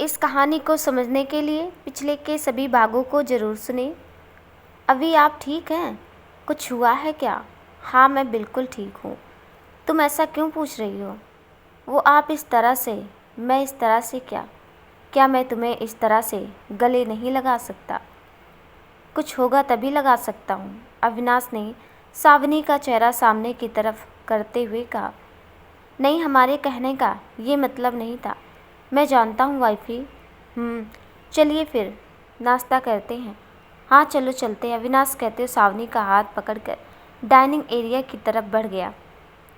इस कहानी को समझने के लिए पिछले के सभी भागों को ज़रूर सुनें। अभी आप ठीक हैं? कुछ हुआ है क्या? हाँ, मैं बिल्कुल ठीक हूँ। तुम ऐसा क्यों पूछ रही हो? वो आप इस तरह से, मैं इस तरह से क्या? क्या मैं तुम्हें इस तरह से गले नहीं लगा सकता? कुछ होगा तभी लगा सकता हूँ। अविनाश ने सावनी का चेहरा सामने की तरफ करते हुए कहा। नहीं, हमारे कहने का ये मतलब नहीं था। मैं जानता हूँ वाइफी। चलिए फिर नाश्ता करते हैं। हाँ चलो चलते हैं, अविनाश कहते हुए सावनी का हाथ पकड़कर डाइनिंग एरिया की तरफ बढ़ गया।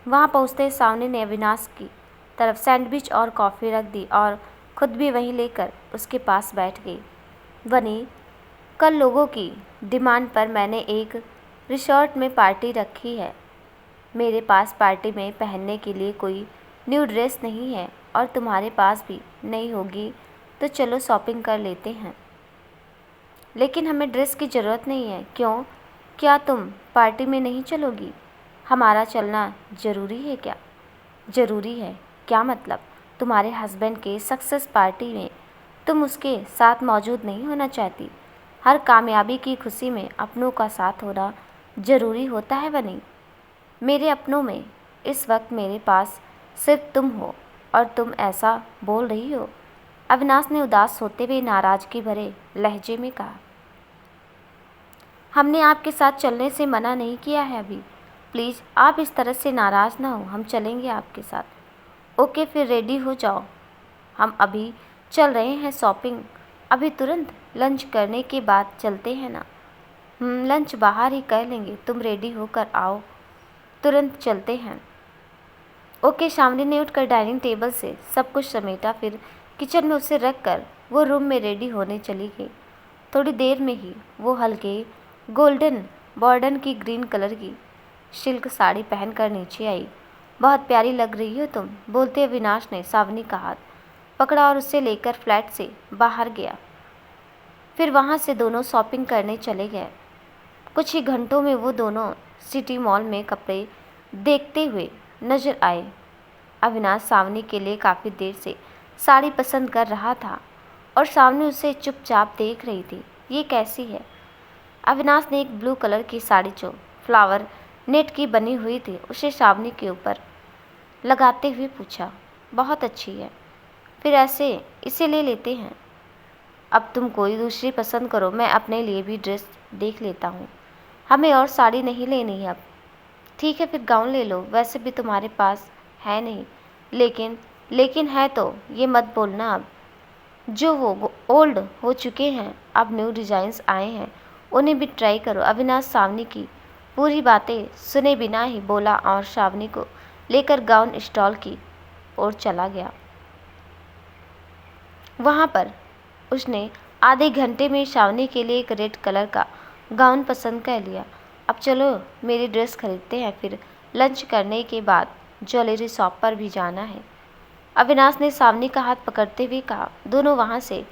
वहाँ पहुँचते ही सावनी ने अविनाश की तरफ सैंडविच और कॉफ़ी रख दी और खुद भी वहीं लेकर उसके पास बैठ गई। बनी, कल लोगों की डिमांड पर मैंने एक रिसॉर्ट में पार्टी रखी है। मेरे पास पार्टी में पहनने के लिए कोई न्यू ड्रेस नहीं है और तुम्हारे पास भी नहीं होगी, तो चलो शॉपिंग कर लेते हैं। लेकिन हमें ड्रेस की ज़रूरत नहीं है। क्यों? क्या तुम पार्टी में नहीं चलोगी? हमारा चलना ज़रूरी है क्या? ज़रूरी है? क्या मतलब? तुम्हारे हस्बैंड के सक्सेस पार्टी में तुम उसके साथ मौजूद नहीं होना चाहती? हर कामयाबी की खुशी में अपनों का साथ होना ज़रूरी होता है बनी। मेरे अपनों में इस वक्त मेरे पास सिर्फ तुम हो और तुम ऐसा बोल रही हो। अविनाश ने उदास होते हुए नाराज़गी भरे लहजे में कहा। हमने आपके साथ चलने से मना नहीं किया है अभी। प्लीज़ आप इस तरह से नाराज़ ना हो, हम चलेंगे आपके साथ। ओके फिर रेडी हो जाओ, हम अभी चल रहे हैं शॉपिंग। अभी तुरंत लंच करने के बाद चलते हैं ना? लंच बाहर ही कर लेंगे, तुम रेडी होकर आओ, तुरंत चलते हैं। ओके। सावनी ने उठकर डाइनिंग टेबल से सब कुछ समेटा, फिर किचन में उसे रख कर वो रूम में रेडी होने चली गई। थोड़ी देर में ही वो हल्के गोल्डन बॉर्डर की ग्रीन कलर की सिल्क साड़ी पहनकर नीचे आई। बहुत प्यारी लग रही हो तुम, बोलते अविनाश ने सावनी का हाथ पकड़ा और उसे लेकर फ्लैट से बाहर गया। फिर वहाँ से दोनों शॉपिंग करने चले गए। कुछ ही घंटों में वो दोनों सिटी मॉल में कपड़े देखते हुए नजर आए। अविनाश सावनी के लिए काफ़ी देर से साड़ी पसंद कर रहा था और सावनी उसे चुपचाप देख रही थी। ये कैसी है? अविनाश ने एक ब्लू कलर की साड़ी जो फ्लावर नेट की बनी हुई थी उसे सावनी के ऊपर लगाते हुए पूछा। बहुत अच्छी है। फिर ऐसे इसे ले लेते हैं। अब तुम कोई दूसरी पसंद करो, मैं अपने लिए भी ड्रेस देख लेता हूँ। हमें और साड़ी नहीं लेनी है अब। ठीक है फिर गाउन ले लो, वैसे भी तुम्हारे पास है नहीं। लेकिन है तो ये मत बोलना अब। जो वो ओल्ड हो चुके हैं, अब न्यू डिज़ाइंस आए हैं, उन्हें भी ट्राई करो। अविनाश सावनी की पूरी बातें सुने बिना ही बोला और सावनी को लेकर गाउन स्टॉल की ओर चला गया। वहाँ पर उसने आधे घंटे में सावनी के लिए एक रेड कलर का गाउन पसंद कर लिया। अब चलो मेरी ड्रेस खरीदते हैं, फिर लंच करने के बाद ज्वेलरी शॉप पर भी जाना है। अविनाश ने सावनी का हाथ पकड़ते हुए कहा। दोनों वहाँ से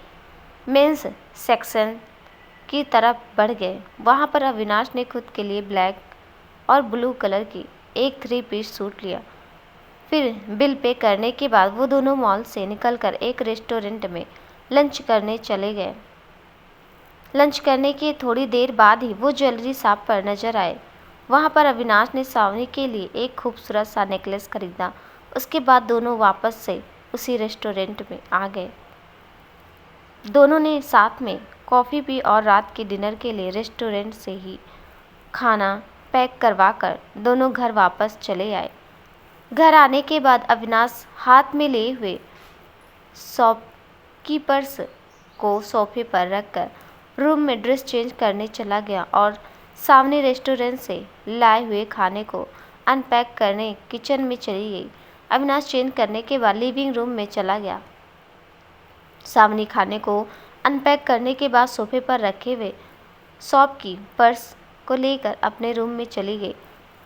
मेंस सेक्शन की तरफ बढ़ गए। वहाँ पर अविनाश ने खुद के लिए ब्लैक और ब्लू कलर की एक 3 पीस सूट लिया। फिर बिल पे करने के बाद वो दोनों मॉल से निकलकर एक रेस्टोरेंट में लंच करने चले गए। लंच करने के थोड़ी देर बाद ही वो ज्वेलरी शॉप पर नजर आए। वहाँ पर अविनाश ने सावनी के लिए एक खूबसूरत सा नेकलेस खरीदा। उसके बाद दोनों वापस से उसी रेस्टोरेंट में आ गए। दोनों ने साथ में कॉफ़ी पी और रात के डिनर के लिए रेस्टोरेंट से ही खाना पैक करवा कर दोनों घर वापस चले आए। घर आने के बाद अविनाश हाथ में लिए हुए शॉपकीपर्स को सोफे पर रखकर रूम में ड्रेस चेंज करने चला गया और सावनी रेस्टोरेंट से लाए हुए खाने को अनपैक करने किचन में चली गई। अविनाश चेंज करने के बाद लिविंग रूम में चला गया। सावनी खाने को अनपैक करने के बाद सोफे पर रखे हुए शॉप की पर्स को लेकर अपने रूम में चली गई।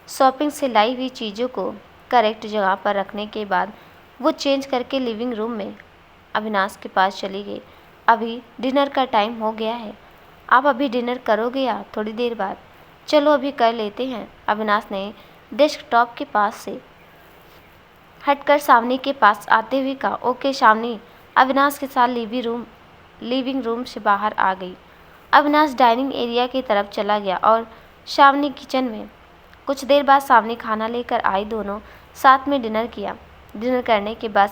शॉपिंग से लाई हुई चीज़ों को करेक्ट जगह पर रखने के बाद वो चेंज करके लिविंग रूम में अविनाश के पास चली गई। अभी डिनर का टाइम हो गया है, आप अभी डिनर करोगे या थोड़ी देर बाद? चलो अभी कर लेते हैं। अविनाश ने डेस्कटॉप के पास से हटकर सावनी के पास आते हुए कहा। ओके सावनी, अविनाश के साथ लिविंग रूम से बाहर आ गई। अविनाश डाइनिंग एरिया की तरफ चला गया और शावनी किचन में। कुछ देर बाद सावनी खाना लेकर आई। दोनों साथ में डिनर किया। डिनर करने के बाद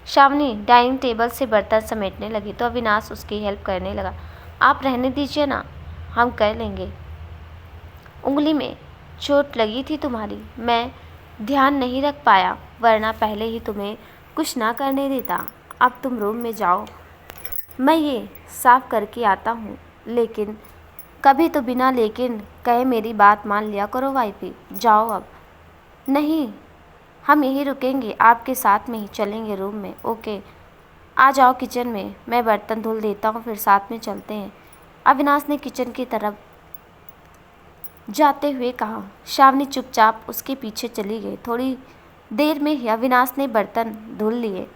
शावनी डाइनिंग टेबल से बर्तन समेटने लगी तो अविनाश उसकी हेल्प करने लगा। आप रहने दीजिए ना, हम कर लेंगे। उंगली में चोट लगी थी तुम्हारी, मैं ध्यान नहीं रख पाया, वरना पहले ही तुम्हें कुछ ना करने देता। अब तुम रूम में जाओ, मैं ये साफ करके आता हूँ। लेकिन कभी तो बिना लेकिन कहे मेरी बात मान लिया करो वाइफी। जाओ अब। नहीं, हम यहीं रुकेंगे, आपके साथ में ही चलेंगे रूम में। ओके, आ जाओ किचन में, मैं बर्तन धुल देता हूँ, फिर साथ में चलते हैं। अविनाश ने किचन की तरफ जाते हुए कहा। शावनी चुपचाप उसके पीछे चली गई। थोड़ी देर में ही अविनाश ने बर्तन धुल लिए।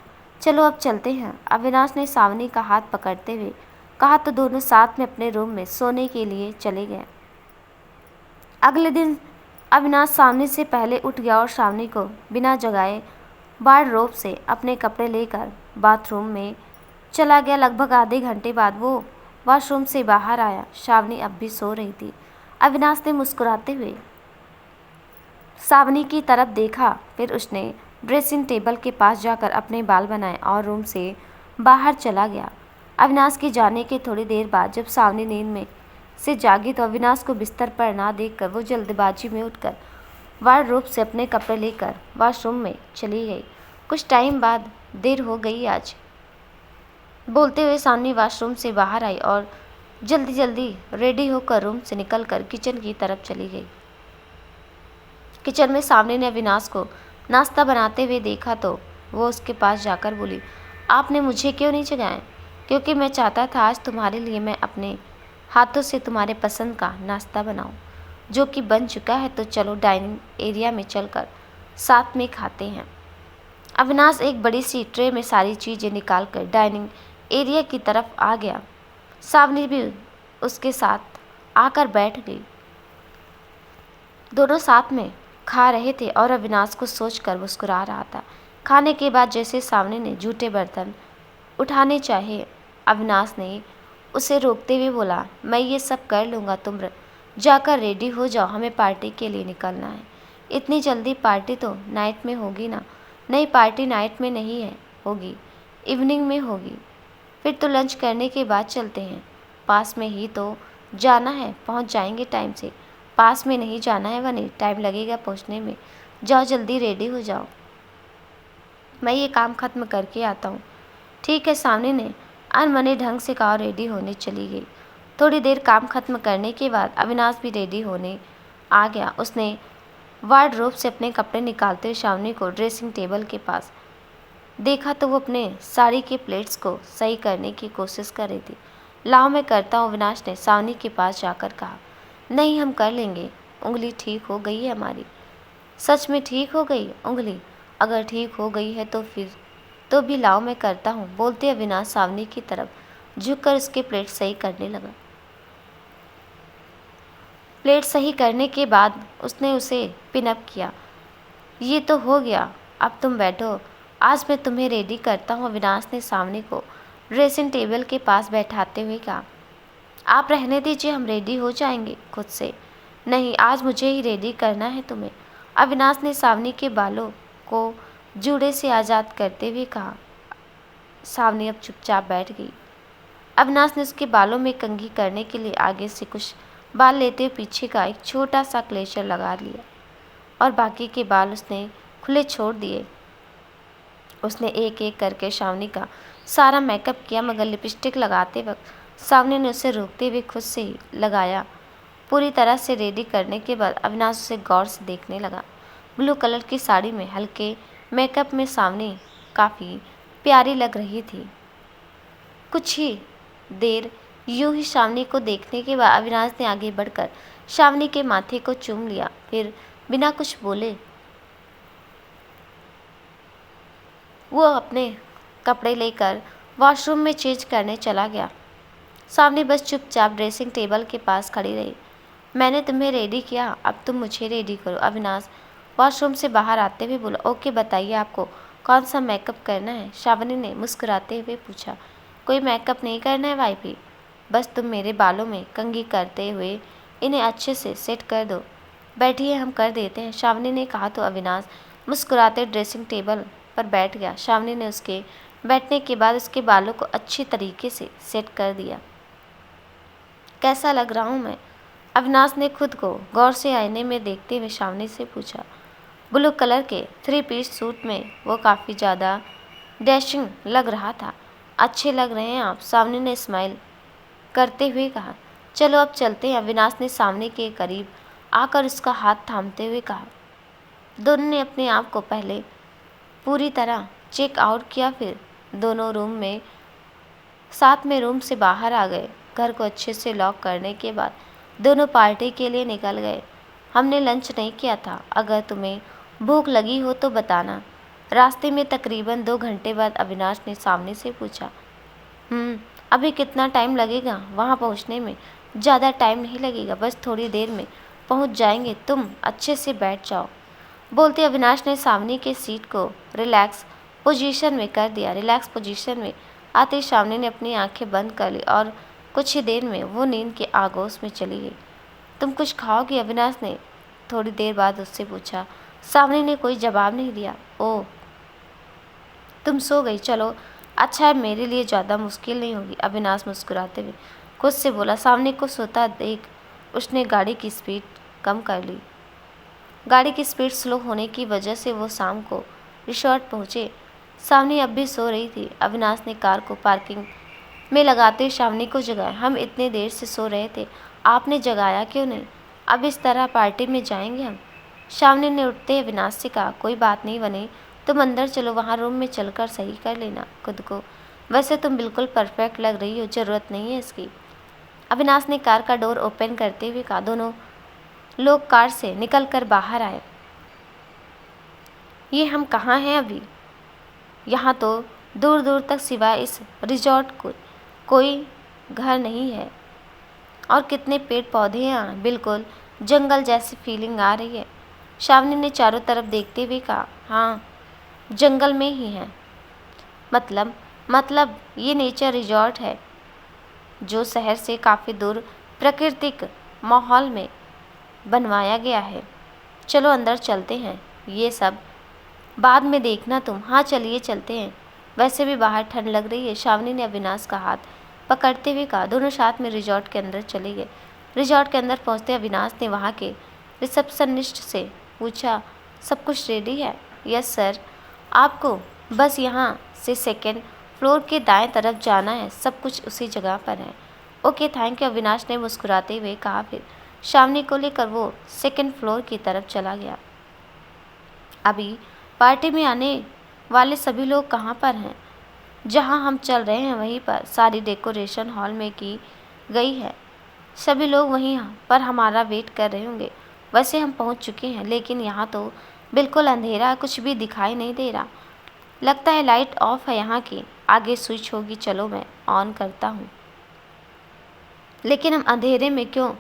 चलो अब चलते हैं, अविनाश ने शावनी का हाथ पकड़ते हुए कहा तो दोनों साथ में अपने रूम में सोने के लिए चले गए। अगले दिन अविनाश शावनी से पहले उठ गया और शावनी को बिना जगाए वार्डरोब से अपने कपड़े लेकर बाथरूम में चला गया। लगभग आधे घंटे बाद वो वॉशरूम से बाहर आया। शावनी अब भी सो रही थी। अविनाश ने मुस्कुराते हुए शावनी की तरफ देखा, फिर उसने ड्रेसिंग टेबल के पास जाकर अपने बाल बनाए और रूम से बाहर चला गया। अविनाश के जाने के थोड़ी देर बाद जब शावनी नींद में से जागी तो अविनाश को बिस्तर पर ना देखकर वो जल्दबाजी में उठकर वार्डरोब से अपने कपड़े लेकर वॉशरूम में चली गई। कुछ टाइम बाद देर हो गई आज, बोलते हुए शावनी वॉशरूम से बाहर आई और जल्दी जल्दी रेडी होकर रूम से निकलकर किचन की तरफ चली गई। किचन में शावनी ने अविनाश को नाश्ता बनाते हुए देखा तो वो उसके पास जाकर बोली, आपने मुझे क्यों नहीं जगाया? क्योंकि मैं चाहता था आज तुम्हारे लिए मैं अपने हाथों से तुम्हारे पसंद का नाश्ता बनाऊं, जो कि बन चुका है। तो चलो डाइनिंग एरिया में चलकर साथ में खाते हैं। अविनाश एक बड़ी सी ट्रे में सारी चीज़ें निकालकर डाइनिंग एरिया की तरफ आ गया। शावनी भी उसके साथ आकर बैठ गई। दोनों साथ में खा रहे थे और अविनाश को सोचकर मुस्कुरा रहा था। खाने के बाद जैसे शावनी ने जूठे बर्तन उठाने चाहे, अविनाश ने उसे रोकते हुए बोला, मैं ये सब कर लूँगा, तुम जाकर रेडी हो जाओ, हमें पार्टी के लिए निकलना है। इतनी जल्दी? पार्टी तो नाइट में होगी ना? नहीं, पार्टी नाइट में नहीं है, होगी इवनिंग में होगी। फिर तो लंच करने के बाद चलते हैं। पास में ही तो जाना है, पहुंच जाएंगे टाइम से। पास में नहीं जाना है वनी, टाइम लगेगा पहुंचने में। जाओ जल्दी रेडी हो जाओ, मैं ये काम ख़त्म करके आता हूँ। ठीक है, सामने ने अनमने ढंग से कहा, रेडी होने चली गई। थोड़ी देर काम ख़त्म करने के बाद अविनाश भी रेडी होने आ गया। उसने वार्डरोब से अपने कपड़े निकालते हुए शावनी को ड्रेसिंग टेबल के पास देखा तो वो अपने साड़ी के प्लेट्स को सही करने की कोशिश कर रही थी। लाओ मैं करता हूँ, अविनाश ने शावनी के पास जाकर कहा। नहीं, हम कर लेंगे, उंगली ठीक हो गई है हमारी। सच में ठीक हो गई उंगली? अगर ठीक हो गई है तो फिर तो भी लाओ मैं करता हूँ, बोलते अविनाश शावनी की तरफ झुककर उसके प्लेट सही करने लगा। प्लेट सही करने के बाद उसने उसे पिनअप किया। ये तो हो गया, अब तुम बैठो, आज मैं तुम्हें रेडी करता हूँ, अविनाश ने शावनी को ड्रेसिंग टेबल के पास बैठाते हुए कहा। आप रहने दीजिए, हम रेडी हो जाएंगे खुद से। नहीं, आज मुझे ही रेडी करना है तुम्हें, अविनाश ने शावनी के बालों को जूड़े से आज़ाद करते हुए कहा। शावनी अब चुपचाप बैठ गई। अविनाश ने उसके बालों में कंघी करने के लिए आगे से कुछ बाल लेते हुए पीछे का एक छोटा सा क्लेचर लगा लिया और बाकी के बाल उसने खुले छोड़ दिए। उसने एक एक करके शावनी का सारा मेकअप किया, मगर लिपस्टिक लगाते वक्त शावनी ने उसे रोकते हुए खुद से ही लगाया। पूरी तरह से रेडी करने के बाद अविनाश उसे गौर से देखने लगा। ब्लू कलर की साड़ी में हल्के मेकअप में शावनी काफ़ी प्यारी लग रही थी। कुछ ही देर यूं ही शावनी को देखने के बाद अविनाश ने आगे बढ़कर शावनी के माथे को चूम लिया। फिर बिना कुछ बोले वो अपने कपड़े लेकर वॉशरूम में चेंज करने चला गया। शावनी बस चुपचाप ड्रेसिंग टेबल के पास खड़ी रही। मैंने तुम्हें रेडी किया, अब तुम मुझे रेडी करो, अविनाश वॉशरूम से बाहर आते हुए बोला। ओके, बताइए आपको कौन सा मेकअप करना है? श्रावणी ने मुस्कुराते हुए पूछा। कोई मेकअप नहीं करना है भाई, बस तुम मेरे बालों में कंघी करते हुए इन्हें अच्छे से सेट कर दो। बैठिए, हम कर देते हैं, श्रावणी ने कहा तो अविनाश मुस्कुराते ड्रेसिंग टेबल पर बैठ गया। श्रावणी ने उसके बैठने के बाद उसके बालों को अच्छी तरीके से सेट कर दिया। कैसा लग रहा हूँ मैं? अविनाश ने खुद को गौर से आईने में देखते हुए श्रावणी से पूछा। ब्लू कलर के 3 पीस सूट में वो काफ़ी ज़्यादा डैशिंग लग रहा था। अच्छे लग रहे हैं आप, श्रावणी ने स्माइल करते हुए कहा। चलो अब चलते हैं, अविनाश ने सामने के करीब आकर उसका हाथ थामते हुए कहा। दोनों ने अपने आप को पहले पूरी तरह चेक आउट किया, फिर दोनों साथ में रूम से बाहर आ गए। घर को अच्छे से लॉक करने के बाद दोनों पार्टी के लिए निकल गए। हमने लंच नहीं किया था, अगर तुम्हें भूख लगी हो तो बताना। रास्ते में तकरीबन 2 घंटे बाद अविनाश ने सामने से पूछा। अभी कितना टाइम लगेगा वहाँ पहुँचने में? ज़्यादा टाइम नहीं लगेगा, बस थोड़ी देर में पहुँच जाएंगे, तुम अच्छे से बैठ जाओ। बोलते अविनाश ने सामने के सीट को रिलैक्स पोजीशन में कर दिया। रिलैक्स पोजीशन में आते सामने ने अपनी आंखें बंद कर ली और कुछ ही देर में वो नींद के आगोश में चली गई। तुम कुछ खाओगी? अविनाश ने थोड़ी देर बाद उससे पूछा। सामने ने कोई जवाब नहीं दिया। ओह, तुम सो गई, चलो अच्छा है, मेरे लिए ज़्यादा मुश्किल नहीं होगी, अविनाश मुस्कुराते हुए खुद से बोला। सामने को सोता देख उसने गाड़ी की स्पीड कम कर ली। गाड़ी की स्पीड स्लो होने की वजह से वो शाम को रिसोर्ट पहुँचे। सामने अब भी सो रही थी। अविनाश ने कार को पार्किंग में लगाते हुए सामने को जगाया। हम इतने देर से सो रहे थे, आपने जगाया क्यों नहीं? अब इस तरह पार्टी में जाएंगे हम? सामने ने उठते अविनाश से कहा। कोई बात नहीं बनी, तुम अंदर चलो, वहाँ रूम में चलकर सही कर लेना खुद को। वैसे तुम बिल्कुल परफेक्ट लग रही हो, ज़रूरत नहीं है इसकी। अविनाश ने कार का डोर ओपन करते हुए कहा। दोनों लोग कार से निकलकर बाहर आए। ये हम कहाँ हैं अभी? यहाँ तो दूर दूर तक सिवाय इस रिजॉर्ट को कोई घर नहीं है। और कितने पेड़ पौधे हैं यहाँ, बिल्कुल जंगल जैसी फीलिंग आ रही है। श्रावणी ने चारों तरफ देखते हुए कहा। हाँ, जंगल में ही है। मतलब ये नेचर रिजॉर्ट है जो शहर से काफ़ी दूर प्राकृतिक माहौल में बनवाया गया है। चलो अंदर चलते हैं, ये सब बाद में देखना तुम। हाँ चलिए चलते हैं, वैसे भी बाहर ठंड लग रही है, श्रावणी ने अविनाश का हाथ पकड़ते हुए कहा। दोनों साथ में रिजॉर्ट के अंदर चले गए। रिजॉर्ट के अंदर पहुंचते अविनाश ने वहाँ के रिसेप्शनिस्ट से पूछा। सब कुछ रेडी है? यस सर, आपको बस यहाँ से 2nd फ्लोर के दाएं तरफ जाना है, सब कुछ उसी जगह पर है। ओके थैंक यू, अविनाश ने मुस्कुराते हुए कहा। फिर श्रावणी को लेकर वो 2nd फ्लोर की तरफ चला गया। अभी पार्टी में आने वाले सभी लोग कहाँ पर हैं? जहाँ हम चल रहे हैं वहीं पर सारी डेकोरेशन हॉल में की गई है। सभी लोग वहीं पर हमारा वेट कर रहे होंगे। वैसे हम पहुँच चुके हैं, लेकिन यहाँ तो बिल्कुल अंधेरा, कुछ भी दिखाई नहीं दे रहा। लगता है लाइट ऑफ है यहाँ की, आगे स्विच होगी, चलो मैं ऑन करता हूँ। लेकिन हम अंधेरे में क्यों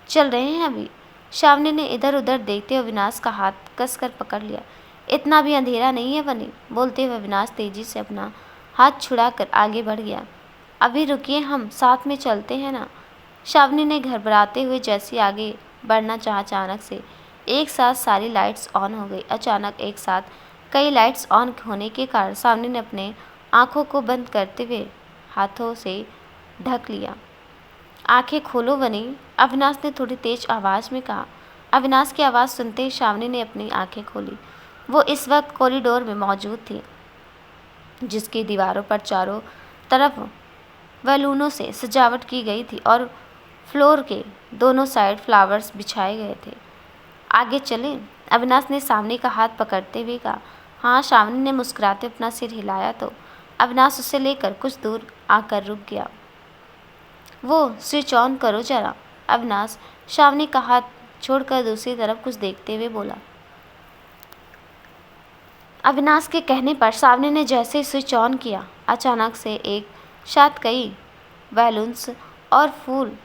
चल रहे हैं अभी? श्रावणी ने इधर उधर देखते हुए अविनाश का हाथ कसकर पकड़ लिया। इतना भी अंधेरा नहीं है बनी, बोलते हुए अविनाश तेजी से अपना हाथ छुड़ाकर आगे बढ़ गया। अभी रुकिए, हम साथ में चलते हैं ना? श्रावणी ने घबराते हुए जैसे आगे बढ़ना चाहा, अचानक से एक साथ सारी लाइट्स ऑन हो गई। अचानक एक साथ कई लाइट्स ऑन होने के कारण श्रावणी ने अपने आँखों को बंद करते हुए हाथों से ढक लिया। आंखें खोलो बनी, अविनाश ने थोड़ी तेज आवाज़ में कहा। अविनाश की आवाज़ सुनते ही श्रावणी ने अपनी आंखें खोली। वो इस वक्त कॉरिडोर में मौजूद थी, जिसकी दीवारों पर चारों तरफ बैलूनों से सजावट की गई थी और फ्लोर के दोनों साइड फ्लावर्स बिछाए गए थे। आगे चलें? अविनाश ने सामने का हाथ पकड़ते हुए कहा। हाँ, श्रावणी ने मुस्कुराते अपना सिर हिलाया तो अविनाश उसे लेकर कुछ दूर आकर रुक गया। वो स्विच ऑन करो जरा, अविनाश श्रावणी का हाथ छोड़कर दूसरी तरफ कुछ देखते हुए बोला। अविनाश के कहने पर श्रावणी ने जैसे ही स्विच ऑन किया, अचानक से एक साथ कई बैलून्स और फूल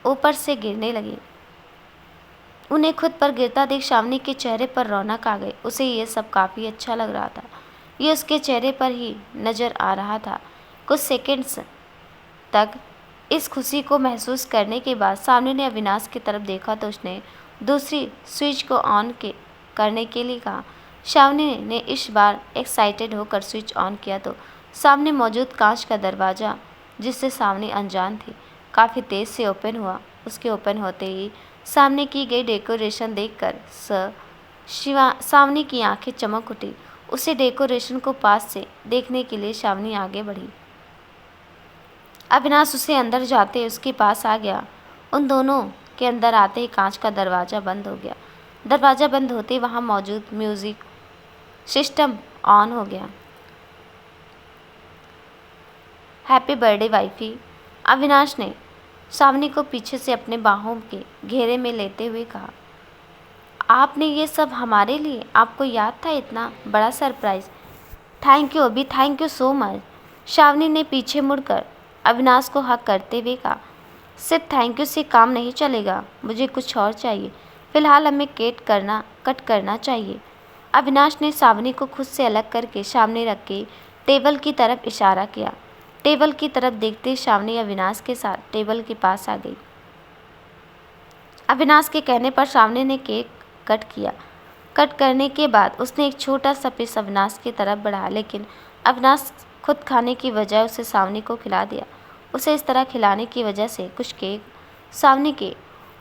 ऊपर से गिरने लगे। उन्हें खुद पर गिरता देख श्रावणी के चेहरे पर रौनक आ गई। उसे ये सब काफ़ी अच्छा लग रहा था। ये उसके चेहरे पर ही नज़र आ रहा था। कुछ सेकंड्स तक इस खुशी को महसूस करने के बाद सामने ने अविनाश की तरफ देखा तो उसने दूसरी स्विच को ऑन करने के लिए कहा। शावनी ने इस बार एक्साइटेड होकर स्विच ऑन किया तो सामने मौजूद कांच का दरवाज़ा, जिससे सावनी अनजान थी, काफ़ी तेज़ से ओपन हुआ। उसके ओपन होते ही सामने की गई डेकोरेशन देखकर सावनी की आंखें चमक उठी। उसे डेकोरेशन को पास से देखने के लिए सावनी आगे बढ़ी। अविनाश उसे अंदर जाते उसके पास आ गया। उन दोनों के अंदर आते ही कांच का दरवाज़ा बंद हो गया। दरवाज़ा बंद होते ही वहाँ मौजूद म्यूज़िक सिस्टम ऑन हो गया। हैप्पी बर्थडे वाइफी, अविनाश ने सावनी को पीछे से अपने बाहों के घेरे में लेते हुए कहा। आपने ये सब हमारे लिए, आपको याद था इतना बड़ा सरप्राइज़। थैंक यू अभी, thank you so much. Shavani ने पीछे मुड़कर अविनाश को हक करते हुए कहा। सिर्फ थैंक यू से काम नहीं चलेगा, मुझे कुछ और चाहिए। फ़िलहाल हमें कट करना चाहिए। अविनाश ने सावनी को खुद से अलग करके सामने रख के टेबल की तरफ इशारा किया। टेबल की तरफ देखते सावनी अविनाश के साथ टेबल के पास आ गई। अविनाश के कहने पर सावनी ने केक कट किया। कट करने के बाद उसने एक छोटा सा पीस अविनाश की तरफ बढ़ाया, लेकिन अविनाश खुद खाने की बजाय उसे सावनी को खिला दिया। उसे इस तरह खिलाने की वजह से कुछ केक सावनी के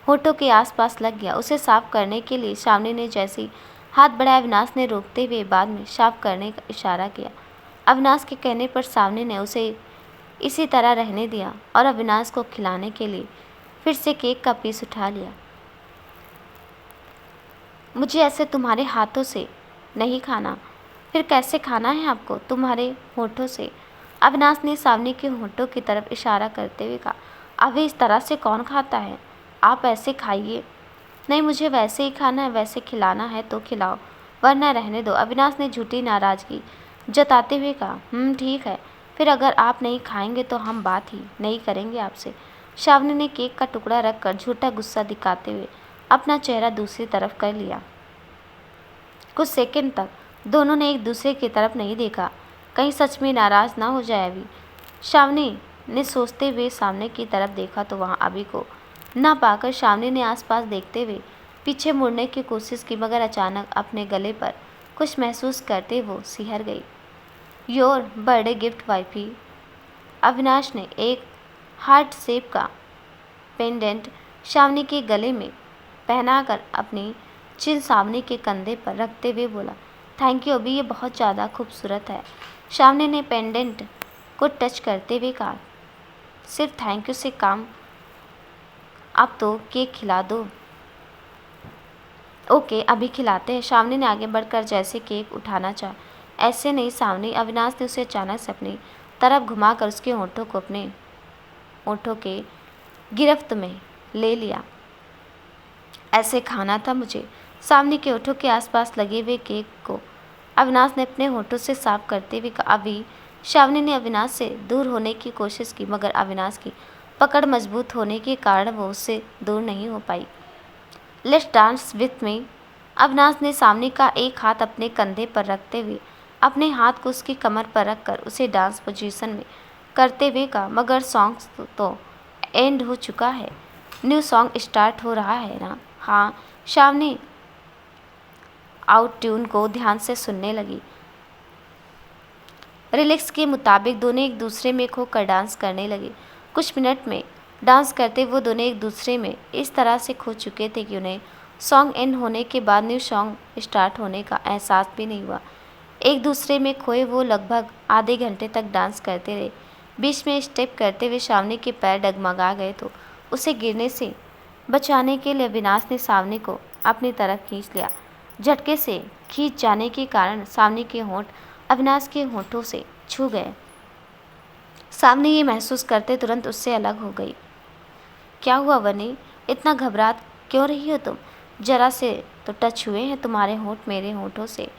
होठों के आसपास लग गया। उसे साफ करने के लिए सावनी ने जैसे ही हाथ बढ़ाया, अविनाश ने रोकते हुए बाद में साफ करने का इशारा किया। अविनाश के कहने पर सावनी ने उसे इसी तरह रहने दिया और अविनाश को खिलाने के लिए फिर से केक का पीस उठा लिया। मुझे ऐसे तुम्हारे हाथों से नहीं खाना। फिर कैसे खाना है आपको? तुम्हारे होठों से। अविनाश ने सावनी के होठों की तरफ इशारा करते हुए कहा। अभी इस तरह से कौन खाता है? आप ऐसे खाइए। नहीं, मुझे वैसे ही खाना है। वैसे खिलाना है तो खिलाओ, वरना रहने दो। अविनाश ने झूठी नाराज़गी जताते हुए कहा। ठीक है, फिर अगर आप नहीं खाएंगे तो हम बात ही नहीं करेंगे आपसे। सावनी ने केक का टुकड़ा रखकर झूठा गुस्सा दिखाते हुए अपना चेहरा दूसरी तरफ कर लिया। कुछ सेकंड तक दोनों ने एक दूसरे की तरफ नहीं देखा, कहीं सच में नाराज़ ना हो जाए अभी। सावनी ने सोचते हुए सामने की तरफ देखा तो वहाँ अभी को ना पाकर सावनी ने आसपास देखते हुए पीछे मुड़ने की कोशिश की, मगर अचानक अपने गले पर कुछ महसूस करते वो सिहर गई। Your birthday gift wifey. Avinash ने एक हार्ट शेप का पेंडेंट सावनी के गले में पहनाकर अपनी चिन सावनी के कंधे पर रखते हुए बोला। थैंक यू अभी, ये बहुत ज़्यादा खूबसूरत है। सावनी ने पेंडेंट को टच करते हुए कहा। सिर्फ थैंक यू से काम, अब तो केक खिला दो। ओके, अभी खिलाते हैं। सावनी ने आगे बढ़कर जैसे केक उठाना चाहा। ऐसे नहीं सावनी। अविनाश ने उसे अचानक से अपनी तरफ घुमाकर उसके होठों को अपने होठों के गिरफ्त में ले लिया। ऐसे खाना था मुझे। सावनी के होठों के आसपास लगे हुए केक को अविनाश ने अपने होठों से साफ करते हुए कहा। अभी सावनी ने अविनाश से दूर होने की कोशिश की, मगर अविनाश की पकड़ मजबूत होने के कारण वो उससे दूर नहीं हो पाई। Let's dance with me. Avinash ने सावनी का एक हाथ अपने कंधे पर रखते हुए अपने हाथ को उसकी कमर पर रखकर उसे डांस पोजीशन में करते हुए कहा। मगर सॉन्ग तो एंड हो चुका है, न्यू सॉन्ग स्टार्ट हो रहा है ना? हाँ। सावनी आउट ट्यून को ध्यान से सुनने लगी। रिलिक्स के मुताबिक दोनों एक दूसरे में खोकर डांस करने लगे। कुछ मिनट में डांस करते वो दोनों एक दूसरे में इस तरह से खो चुके थे कि उन्हें सॉन्ग एंड होने के बाद न्यू सॉन्ग स्टार्ट होने का एहसास भी नहीं हुआ। एक दूसरे में खोए वो लगभग आधे घंटे तक डांस करते रहे। बीच में स्टेप करते हुए सावनी के पैर डगमगा गए तो उसे गिरने से बचाने के लिए अविनाश ने सावनी को अपनी तरफ खींच लिया। झटके से खींच जाने के कारण सावनी के होंठ अविनाश के होंठों से छू गए। सावनी ये महसूस करते तुरंत उससे अलग हो गई। क्या हुआ वनी, इतना घबरा क्यों रही हो तुम? जरा से तो टच हुए हैं तुम्हारे होंठ मेरे होंठों से।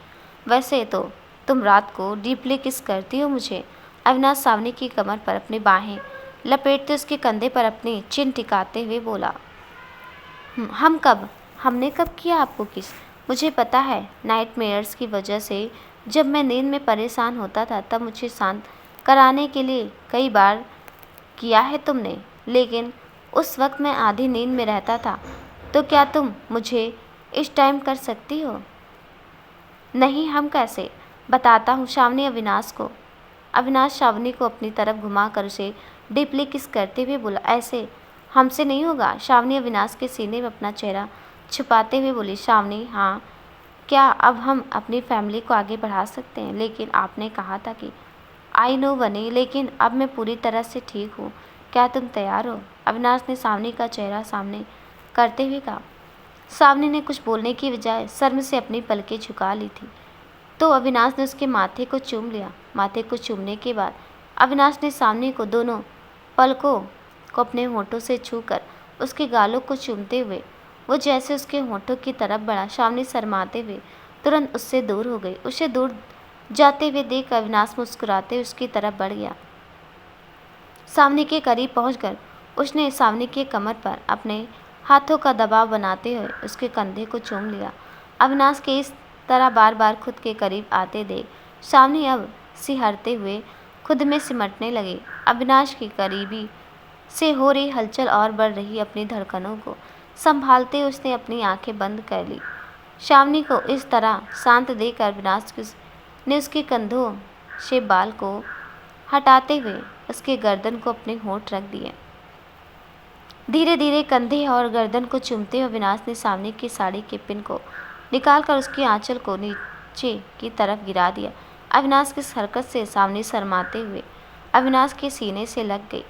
वैसे तो तुम रात को डीपली किस करती हो मुझे। अविनाश सावनी की कमर पर अपनी बाहें लपेटते उसके कंधे पर अपनी चिन टिकाते हुए बोला। हमने कब किया आपको किस? मुझे पता है नाइटमेयर्स की वजह से जब मैं नींद में परेशान होता था तब मुझे शांत कराने के लिए कई बार किया है तुमने, लेकिन उस वक्त मैं आधी नींद में रहता था। तो क्या तुम मुझे इस टाइम कर सकती हो? नहीं, हम कैसे? बताता हूँ। शावनी अविनाश को अविनाश शावनी को अपनी तरफ घुमाकर उसे डीपली किस करते हुए बोला, ऐसे हमसे नहीं होगा। शावनी अविनाश के सीने में अपना चेहरा छुपाते हुए बोली, शावनी हाँ, क्या अब हम अपनी फैमिली को आगे बढ़ा सकते हैं? लेकिन आपने कहा था कि आई नो बनी, लेकिन अब मैं पूरी तरह से ठीक हूँ। क्या तुम तैयार हो? अविनाश ने शावनी का चेहरा सामने करते हुए कहा। सावनी ने कुछ बोलने की बजाय शर्म से अपनी पलकें झुका ली थी। तो अविनाश ने उसके माथे को चूम लिया। माथे को चूमने के बाद अविनाश ने सावनी को दोनों पलकों को अपने होठों से छूकर उसके गालों को चूमते हुए वो जैसे उसके होठों की तरफ बढ़ा, सावनी शर्माते हुए तुरंत उससे दूर हो गई। उसे दूर जाते हुए देख अविनाश मुस्कुराते हुए उसकी तरफ बढ़ गया। सावनी के करीब पहुंचकर उसने सावनी के कमर पर अपने हाथों का दबाव बनाते हुए उसके कंधे को चूम लिया। अविनाश के इस तरह बार बार खुद के करीब आते देख सावनी अब सिहरते हुए खुद में सिमटने लगी। अविनाश की करीबी से हो रही हलचल और बढ़ रही अपनी धड़कनों को संभालते उसने अपनी आंखें बंद कर ली। शावनी को इस तरह शांत देखकर अविनाश ने उसके कंधों से बाल को हटाते हुए उसके गर्दन को अपने होंठ रख दिए। धीरे धीरे कंधे और गर्दन को चूमते हुए अविनाश ने सावनी की साड़ी के पिन को निकालकर उसकी आंचल को नीचे की तरफ गिरा दिया। अविनाश की इस हरकत से सावनी शर्माते हुए अविनाश के सीने से लग गई।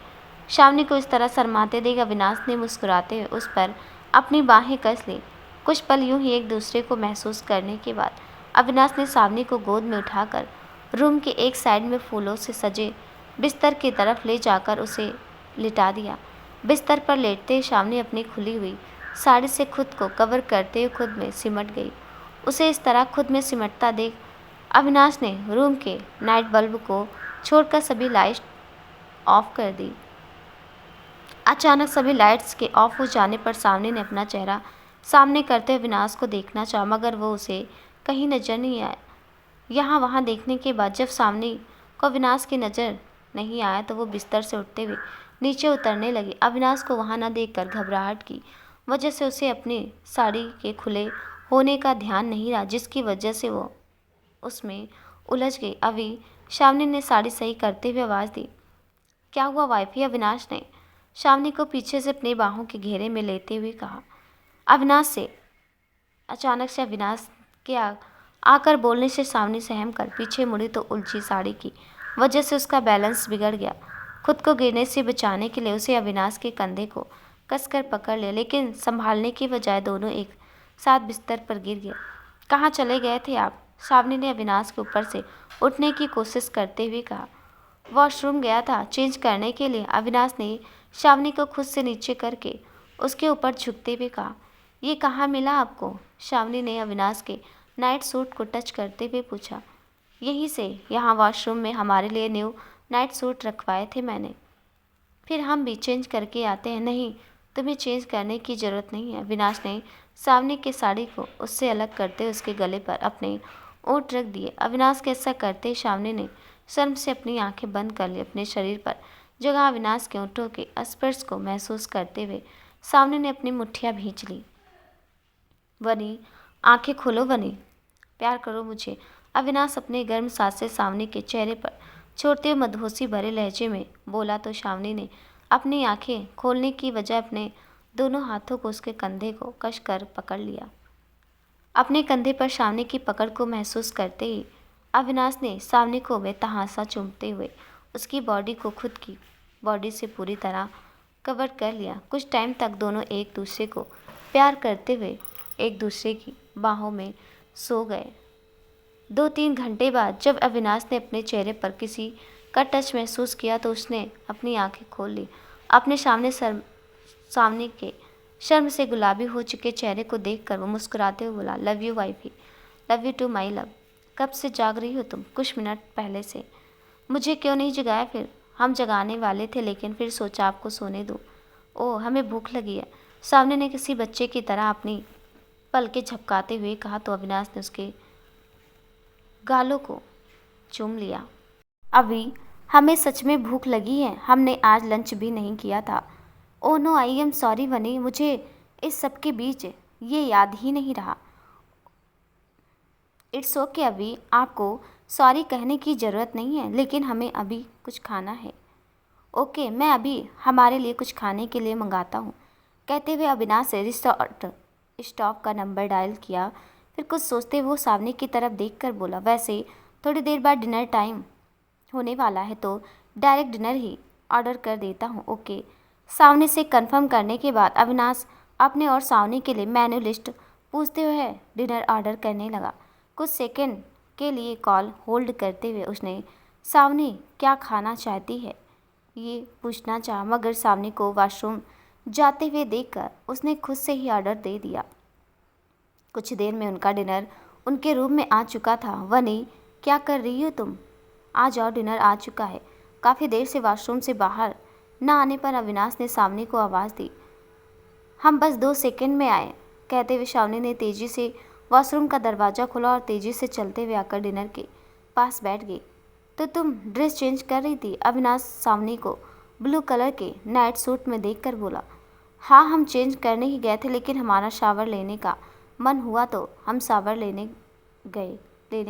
सावनी को इस तरह शर्माते देख अविनाश ने मुस्कुराते हुए उस पर अपनी बाहें कस ली। कुछ पल यूं ही एक दूसरे को महसूस करने के बाद अविनाश ने सावनी को गोद में उठाकर रूम के एक साइड में फूलों से सजे बिस्तर की तरफ ले जाकर उसे लिटा दिया। बिस्तर पर लेटते सावनी अपनी खुली हुई साड़ी से खुद को कवर करते हुए खुद में सिमट गई। उसे इस तरह खुद में सिमटता देख अविनाश ने रूम के नाइट बल्ब को छोड़कर सभी लाइट ऑफ कर दी। अचानक सभी लाइट्स के ऑफ हो जाने पर सावनी ने अपना चेहरा सामने करते हुए अविनाश को देखना चाहा, मगर वो उसे कहीं नजर नहीं आया। यहाँ वहाँ देखने के बाद जब सावनी को अविनाश की नज़र नहीं आया तो वो बिस्तर से उठते हुए नीचे उतरने लगी। अविनाश को वहाँ न देखकर घबराहट की वजह से उसे अपनी साड़ी के खुले होने का ध्यान नहीं रहा, जिसकी वजह से वो उसमें उलझ गई। अभी शावनी ने साड़ी सही करते हुए आवाज़ दी, क्या हुआ वाइफी? अविनाश ने शावनी को पीछे से अपनी बाहों के घेरे में लेते हुए कहा। अचानक से अविनाश के आकर बोलने से सावनी सहम कर पीछे मुड़ी तो उलझी साड़ी की वजह से उसका बैलेंस बिगड़ गया। खुद को गिरने से बचाने के लिए उसे अविनाश के कंधे को कसकर पकड़ लिया, लेकिन संभालने की बजाय दोनों एक साथ बिस्तर पर गिर गए। कहाँ चले गए थे आप? सावनी ने अविनाश के ऊपर से उठने की कोशिश करते हुए कहा। वॉशरूम गया था चेंज करने के लिए। अविनाश ने सावनी को खुद से नीचे करके उसके ऊपर झुकते हुए कहा। ये कहाँ मिला आपको? सावनी ने अविनाश के नाइट सूट को टच करते हुए पूछा। यहीं से, यहाँ वॉशरूम में हमारे लिए न्यू नाइट सूट रखवाए थे मैंने। फिर हम भी चेंज करके आते हैं। नहीं, तुम्हें चेंज करने की ज़रूरत नहीं है। अविनाश ने सावनी की साड़ी को उससे अलग करते उसके गले पर अपने ओंठ रख दिए। अविनाश के ऐसा करते सावनी ने शर्म से अपनी आंखें बंद कर ली। अपने शरीर पर जगह अविनाश के ओंठों के स्पर्श को महसूस करते हुए सावनी ने अपनी मुट्ठियाँ भींच ली। बनी, आंखें खोलो बनी, प्यार करो मुझे। अविनाश अपने गर्म सांस से सावनी के चेहरे पर छोड़ते हुए मदहोशी भरे लहजे में बोला तो सावनी ने अपनी आंखें खोलने की बजाय अपने दोनों हाथों को उसके कंधे को कस कर पकड़ लिया। अपने कंधे पर सावनी की पकड़ को महसूस करते ही अविनाश ने सावनी को बेतहासा चूमते हुए उसकी बॉडी को खुद की बॉडी से पूरी तरह कवर कर लिया। कुछ टाइम तक दोनों एक दूसरे को प्यार करते हुए एक दूसरे की बाहों में सो गए। 2-3 घंटे बाद जब अविनाश ने अपने चेहरे पर किसी का टच महसूस किया तो उसने अपनी आंखें खोल ली। अपने सामने के शर्म से गुलाबी हो चुके चेहरे को देखकर वो मुस्कुराते हुए बोला, love you wifey, love you too my love. कब से जाग रही हो तुम? कुछ मिनट पहले से। मुझे क्यों नहीं जगाया फिर? हम जगाने वाले थे लेकिन फिर सोचा आपको सोने दो। ओह, हमें भूख लगी है, सावनी ने किसी बच्चे की तरह अपनी पलकें झपकाते हुए कहा तो अविनाश ने उसके गालों को चूम लिया। अभी हमें सच में भूख लगी है, हमने आज लंच भी नहीं किया था। Oh no, I am sorry Vani, मुझे इस सब के बीच ये याद ही नहीं रहा। इट्स ओके अभी, आपको सॉरी कहने की ज़रूरत नहीं है, लेकिन हमें अभी कुछ खाना है। ओके, मैं अभी हमारे लिए कुछ खाने के लिए मंगाता हूँ। कहते हुए अविनाश से रिसोर्ट स्टॉप का नंबर डायल किया। फिर कुछ सोचते वो सामने की तरफ देखकर बोला, वैसे थोड़ी देर बाद डिनर टाइम होने वाला है तो डायरेक्ट डिनर ही ऑर्डर कर देता हूँ। ओके। सामने से कंफर्म करने के बाद अविनाश अपने और सावनी के लिए मेन्यू लिस्ट पूछते हुए डिनर ऑर्डर करने लगा। कुछ सेकंड के लिए कॉल होल्ड करते हुए उसने सावनी क्या खाना चाहती है ये पूछना चाहा, मगर सावनी को वॉशरूम जाते हुए देखकर उसने खुद से ही ऑर्डर दे दिया। कुछ देर में उनका डिनर उनके रूम में आ चुका था। वनी, क्या कर रही हो तुम? आ जाओ, डिनर आ चुका है। काफ़ी देर से वॉशरूम से बाहर न आने पर अविनाश ने सावनी को आवाज़ दी। हम बस 2 सेकंड में आए। कहते हुए सावनी ने तेज़ी से वॉशरूम का दरवाज़ा खोला और तेज़ी से चलते हुए आकर डिनर के पास बैठ गई। तो तुम ड्रेस चेंज कर रही थी? अविनाश सावनी को ब्लू कलर के नाइट सूट में देखकर बोला। हाँ, हम चेंज करने ही गए थे, लेकिन हमारा शावर लेने का मन हुआ तो हम शावर लेने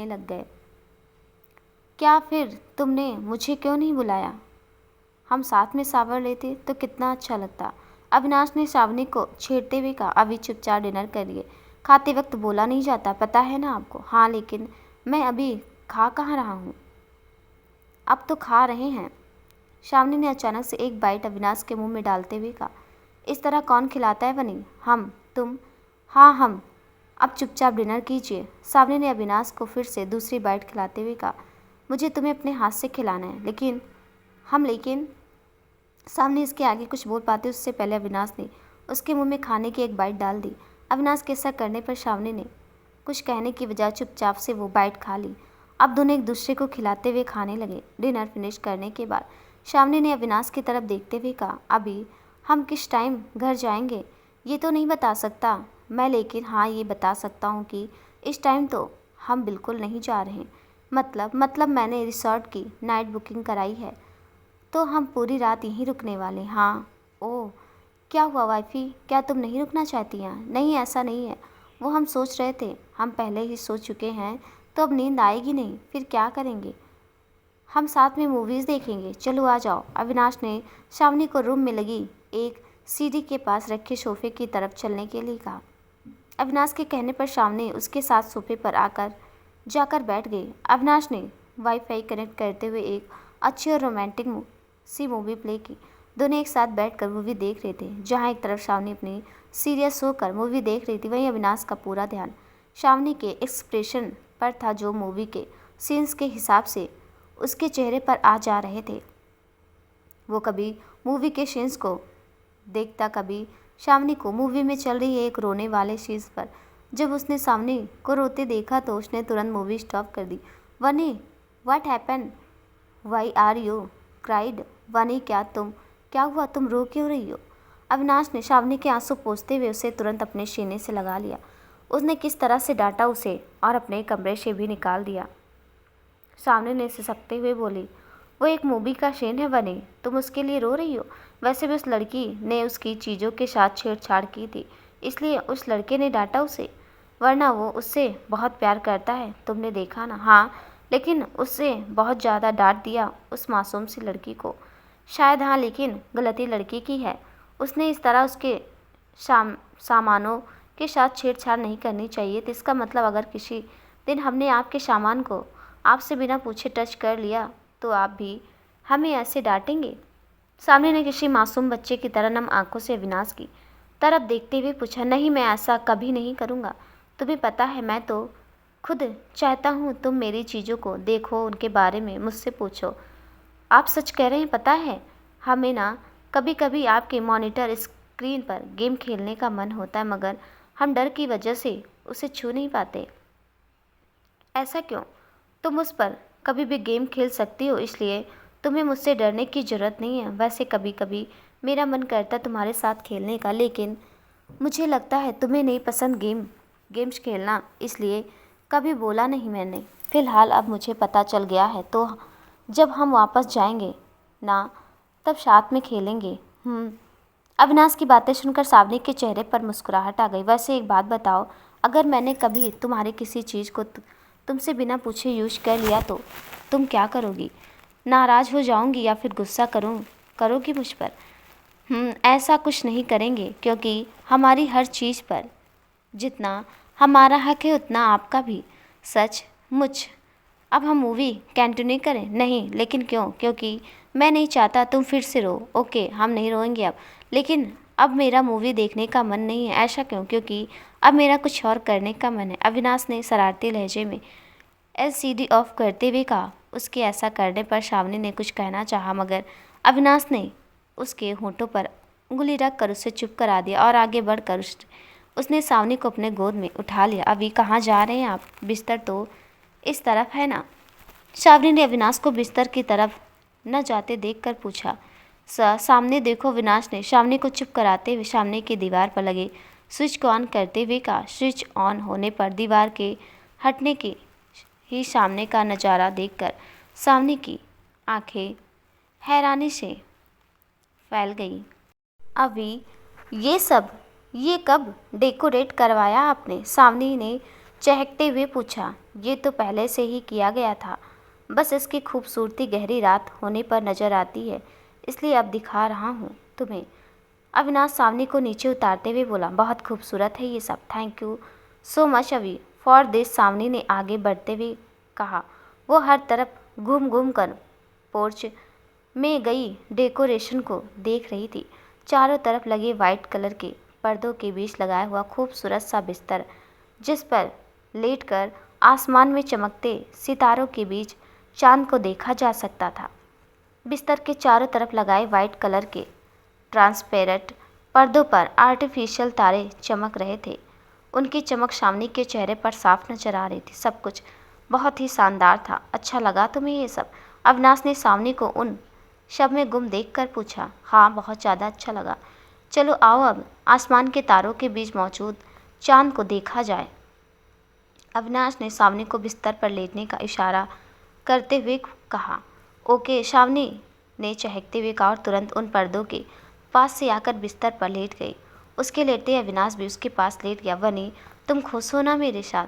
लग गए। क्या फिर तुमने मुझे क्यों नहीं बुलाया? हम साथ में शावर लेते तो कितना अच्छा लगता। अविनाश ने सावनी को छेड़ते हुए कहा। अभी चुपचाप डिनर करिए, खाते वक्त बोला नहीं जाता, पता है ना आपको। हाँ, लेकिन मैं अभी खा कहाँ रहा हूँ। अब तो खा रहे हैं। सावनी ने अचानक से एक बाइट अविनाश के मुंह में डालते हुए कहा। इस तरह कौन खिलाता है बनी? हम? तुम? हाँ, हम। अब चुपचाप डिनर कीजिए। सावनी ने अविनाश को फिर से दूसरी बाइट खिलाते हुए कहा। मुझे तुम्हें अपने हाथ से खिलाना है, लेकिन सावनी इसके आगे कुछ बोल पाते उससे पहले अविनाश ने उसके मुंह में खाने की एक बाइट डाल दी। अविनाश के ऐसा करने पर सावनी ने कुछ कहने की बजाय चुपचाप से वो बाइट खा ली। अब दोनों एक दूसरे को खिलाते हुए खाने लगे। डिनर फिनिश करने के बाद सावनी ने अविनाश की तरफ देखते हुए कहा, अभी हम किस टाइम घर जाएंगे ये तो नहीं बता सकता मैं, लेकिन हाँ ये बता सकता हूँ कि इस टाइम तो हम बिल्कुल नहीं जा रहे। मतलब मैंने रिसोर्ट की नाइट बुकिंग कराई है, तो हम पूरी रात यहीं रुकने वाले। हाँ। ओह, क्या हुआ वाइफी, क्या तुम नहीं रुकना चाहती हैं? नहीं, ऐसा नहीं है, वो हम सोच रहे थे, हम पहले ही सो चुके हैं तो अब नींद आएगी नहीं, फिर क्या करेंगे? हम साथ में मूवीज़ देखेंगे, चलो आ जाओ। अविनाश ने सावनी को रूम में लगी एक सीढ़ी के पास रखे सोफे की तरफ चलने के लिए कहा। अविनाश के कहने पर सावनी उसके साथ सोफे पर जाकर बैठ गई। अविनाश ने वाईफाई कनेक्ट करते हुए एक अच्छी और रोमांटिक सी मूवी प्ले की। दोनों एक साथ बैठकर मूवी देख रहे थे। जहाँ एक तरफ सावनी अपनी सीरियस होकर मूवी देख रही थी, वहीं अविनाश का पूरा ध्यान सावनी के एक्सप्रेशन पर था, जो मूवी के सीन्स के हिसाब से उसके चेहरे पर आ जा रहे थे। वो कभी मूवी के सीन्स को देखता, कभी सावनी को मूवी में चल रही एक रोने वाले सीन्स पर। जब उसने सावनी को रोते देखा तो उसने तुरंत मूवी स्टॉप कर दी। Vani, what happen, why are you cried? Vani, क्या हुआ, तुम रो क्यों रही हो? अविनाश ने सावनी के आंसू पोंछते हुए उसे तुरंत अपने सीने से लगा लिया। उसने किस तरह से डांटा उसे और अपने कमरे से भी निकाल दिया। सावनी ने सिसकते हुए बोली, वो एक मूवी का सीन है बनी, तुम उसके लिए रो रही हो? वैसे भी उस लड़की ने उसकी चीज़ों के साथ छेड़छाड़ की थी, इसलिए उस लड़के ने डांटा उसे, वरना वो उससे बहुत प्यार करता है, तुमने देखा ना। हाँ, लेकिन उससे बहुत ज़्यादा डांट दिया उस मासूम सी लड़की को। शायद हाँ, लेकिन गलती लड़की की है। उसने इस तरह उसके सामानों के साथ छेड़छाड़ नहीं करनी चाहिए थी। इसका मतलब अगर किसी दिन हमने आपके सामान को आपसे बिना पूछे टच कर लिया तो आप भी हमें ऐसे डांटेंगे? सामने ने किसी मासूम बच्चे की तरह नम आंखों से अविनाश की तरफ देखते हुए पूछा। नहीं, मैं ऐसा कभी नहीं करूँगा। तुम्हें पता है, मैं तो खुद चाहता हूँ तुम मेरी चीज़ों को देखो, उनके बारे में मुझसे पूछो। आप सच कह रहे हैं? पता है, हमें ना कभी कभी आपके मॉनिटर स्क्रीन पर गेम खेलने का मन होता है, मगर हम डर की वजह से उसे छू नहीं पाते। ऐसा क्यों? तुम उस पर कभी भी गेम खेल सकती हो, इसलिए तुम्हें मुझसे डरने की ज़रूरत नहीं है। वैसे कभी कभी मेरा मन करता तुम्हारे साथ खेलने का, लेकिन मुझे लगता है तुम्हें नहीं पसंद गेम्स खेलना, इसलिए कभी बोला नहीं मैंने। फ़िलहाल अब मुझे पता चल गया है, तो जब हम वापस जाएंगे ना, तब साथ में खेलेंगे। अविनाश की बातें सुनकर सावनी के चेहरे पर मुस्कुराहट आ गई। वैसे एक बात बताओ, अगर मैंने कभी तुम्हारी किसी चीज़ को तुमसे बिना पूछे यूज कर लिया तो तुम क्या करोगी? नाराज़ हो जाऊंगी या फिर गुस्सा करोगी मुझ पर? ऐसा कुछ नहीं करेंगे, क्योंकि हमारी हर चीज़ पर जितना हमारा हक है उतना आपका भी। सचमुच? अब हम मूवी कंटिन्यू करें? नहीं, लेकिन क्यों? क्योंकि मैं नहीं चाहता तुम फिर से रो। ओके, हम नहीं रोएंगे अब, लेकिन अब मेरा मूवी देखने का मन नहीं है। ऐसा क्यों? क्योंकि अब मेरा कुछ और करने का मन है, अविनाश ने शरारती लहजे में एलसीडी ऑफ करते हुए कहा। उसके ऐसा करने पर सावनी ने कुछ कहना चाहा, मगर अविनाश ने उसके होंठों पर उंगली रख कर उसे चुप करा दिया और आगे बढ़कर उसने सावनी को अपने गोद में उठा लिया। अभी कहाँ जा रहे हैं आप? बिस्तर तो इस तरफ है ना? सावनी ने अविनाश को बिस्तर की तरफ न जाते देखकर पूछा। सामने देखो, अविनाश ने सावनी को चुप कराते हुए सामने की दीवार पर लगे स्विच को ऑन करते हुए कहा। स्विच ऑन होने पर दीवार के हटने की ही सामने का नज़ारा देखकर सावनी की आंखें हैरानी से फैल गई। अभी ये कब डेकोरेट करवाया आपने? सावनी ने चहकते हुए पूछा। ये तो पहले से ही किया गया था, बस इसकी खूबसूरती गहरी रात होने पर नज़र आती है, इसलिए अब दिखा रहा हूँ तुम्हें। अविनाश सावनी को नीचे उतारते हुए बोला। बहुत खूबसूरत है ये सब। थैंक यू सो मच अभी फॉर दिस, सावनी ने आगे बढ़ते हुए कहा। वो हर तरफ घूम घूम कर पोर्च में गई डेकोरेशन को देख रही थी। चारों तरफ लगे वाइट कलर के पर्दों के बीच लगाया हुआ खूबसूरत सा बिस्तर, जिस पर लेटकर आसमान में चमकते सितारों के बीच चांद को देखा जा सकता था। बिस्तर के चारों तरफ लगाए वाइट कलर के ट्रांसपेरेंट पर्दों पर आर्टिफिशियल तारे चमक रहे थे। उनकी चमक सावनी के चेहरे पर साफ नजर आ रही थी। सब कुछ बहुत ही शानदार था। अच्छा लगा तुम्हें ये सब? अविनाश ने सावनी को उन शब में गुम देखकर पूछा। हाँ, बहुत ज़्यादा अच्छा लगा। चलो आओ अब आसमान के तारों के बीच मौजूद चांद को देखा जाए। अविनाश ने सावनी को बिस्तर पर लेटने का इशारा करते हुए कहा। ओके, सावनी ने चहकते हुए कहा और तुरंत उन पर्दों के पास से आकर बिस्तर पर लेट गई। उसके लेटते अविनाश भी उसके पास लेट गया। वनी, तुम खुश हो ना मेरे साथ?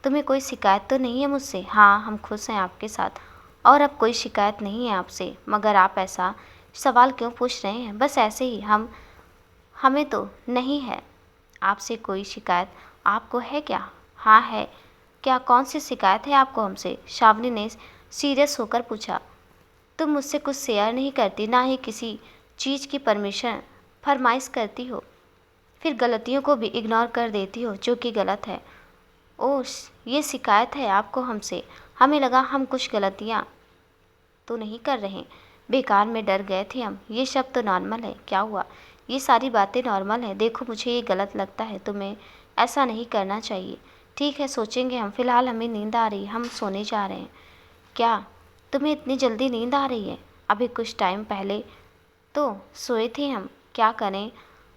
तुम्हें कोई शिकायत तो नहीं है मुझसे? हाँ, हम खुश हैं आपके साथ, और अब कोई शिकायत नहीं है आपसे। मगर आप ऐसा सवाल क्यों पूछ रहे हैं? बस ऐसे ही। हमें तो नहीं है आपसे कोई शिकायत। आपको है क्या? हाँ है। क्या? कौन सी शिकायत है आपको हमसे? सावनी ने सीरियस होकर पूछा। तुम मुझसे कुछ शेयर नहीं करती, ना ही किसी चीज़ की परमिशन फरमाइश करती हो, फिर गलतियों को भी इग्नोर कर देती हो, जो कि गलत है। ओह, ये शिकायत है आपको हमसे? हमें लगा हम कुछ गलतियाँ तो नहीं कर रहे। बेकार में डर गए थे हम। ये सब तो नॉर्मल है। क्या हुआ? ये सारी बातें नॉर्मल है। देखो, मुझे ये गलत लगता है, तुम्हें ऐसा नहीं करना चाहिए। ठीक है, सोचेंगे हम। फ़िलहाल हमें नींद आ रही है, हम सोने जा रहे हैं। क्या तुम्हें इतनी जल्दी नींद आ रही है? अभी कुछ टाइम पहले तो सोए थे हम। क्या करें,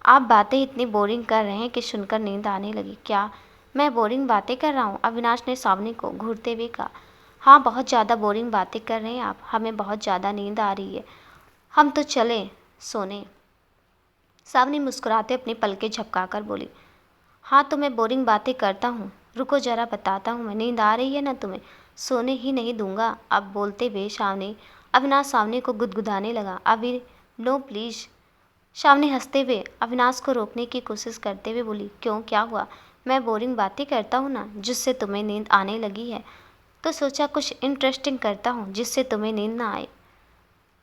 आप बातें इतनी बोरिंग कर रहे हैं कि सुनकर नींद आने लगी। क्या मैं बोरिंग बातें कर रहा हूँ? अविनाश ने सावनी को घूरते हुए कहा। हाँ, बहुत ज़्यादा बोरिंग बातें कर रहे हैं आप। हमें बहुत ज़्यादा नींद आ रही है, हम तो चले सोने। सावनी मुस्कुराते अपनी पलकें झपकाकर बोली। हाँ, तो मैं बोरिंग बातें करता हूँ? रुको जरा बताता हूँ मैं। नींद आ रही है ना तुम्हें? सोने ही नहीं दूंगा। अब बोलते हुए अविनाश सावनी को गुदगुदाने लगा। अभी नो प्लीज़। सावनी हंसते हुए अविनाश को रोकने की कोशिश करते हुए बोली। क्यों, क्या हुआ? मैं बोरिंग बातें करता हूँ ना, जिससे तुम्हें नींद आने लगी है, तो सोचा कुछ इंटरेस्टिंग करता हूँ जिससे तुम्हें नींद ना आए।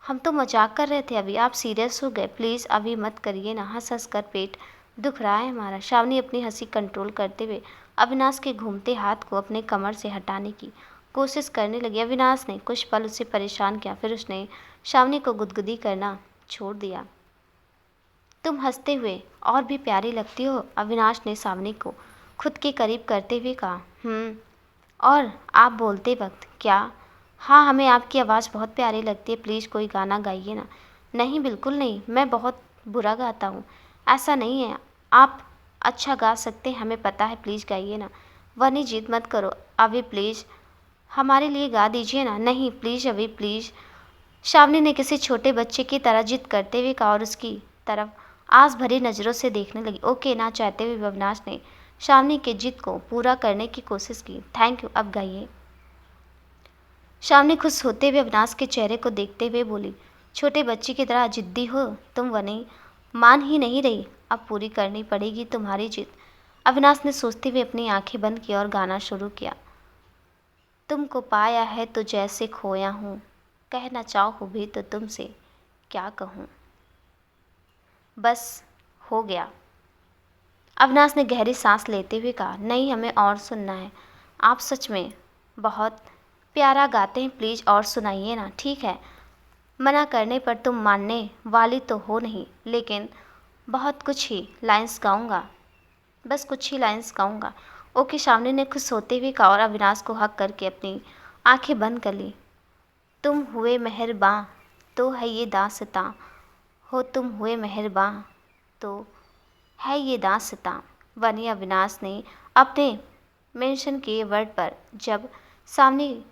हम तो मजाक कर रहे थे अभी, आप सीरियस हो गए। प्लीज़ अभी मत करिए ना, हंस हंस कर पेट दुख रहा है हमारा। सावनी अपनी हंसी कंट्रोल करते हुए अविनाश के घूमते हाथ को अपने कमर से हटाने की कोशिश करने लगी। अविनाश ने कुछ पल उसे परेशान किया, फिर उसने सावनी को गुदगुदी करना छोड़ दिया। तुम हंसते हुए और भी प्यारी लगती हो, अविनाश ने सावनी को खुद के करीब करते हुए कहा। और आप बोलते वक्त क्या? हाँ, हमें आपकी आवाज़ बहुत प्यारी लगती है। प्लीज़ कोई गाना गाइए ना। नहीं, बिल्कुल नहीं, मैं बहुत बुरा गाता हूँ। ऐसा नहीं है, आप अच्छा गा सकते हैं, हमें पता है। प्लीज़ गाइए ना। वनी जिद मत करो अभी प्लीज़, हमारे लिए गा दीजिए ना। नहीं प्लीज़ अभी प्लीज़, शावनी ने किसी छोटे बच्चे की तरह जिद करते हुए कहा और उसकी तरफ आस भरी नज़रों से देखने लगी। ओके ना चाहते हुए अविनाश ने शावनी के जिद को पूरा करने की कोशिश की। थैंक यू, अब गाइए। शावनी खुश होते हुए अविनाश के चेहरे को देखते हुए बोली, छोटे बच्चे की तरह जिद्दी हो तुम वनी, मान ही नहीं रही, अब पूरी करनी पड़ेगी तुम्हारी जिद। अविनाश ने सोचते हुए अपनी आंखें बंद की और गाना शुरू किया। तुमको पाया है तो जैसे खोया हूँ, कहना चाहो भी तो तुमसे क्या कहूँ, बस हो गया। अविनाश ने गहरी सांस लेते हुए कहा, नहीं हमें और सुनना है, आप सच में बहुत प्यारा गाते हैं, प्लीज़ और सुनाइए ना। ठीक है, मना करने पर तुम मानने वाली तो हो नहीं, लेकिन बहुत कुछ ही लाइंस गाऊंगा, बस कुछ ही लाइंस गाऊंगा। ओके, शावनी ने खुश होते हुए कहा और अविनाश को हक करके अपनी आंखें बंद कर ली। तुम हुए मेहरबां तो है ये दास्तां, हो तुम हुए मेहरबां तो है ये दास्तां। वनी अविनाश ने अपने मेंशन किए वर्ड पर जब सामने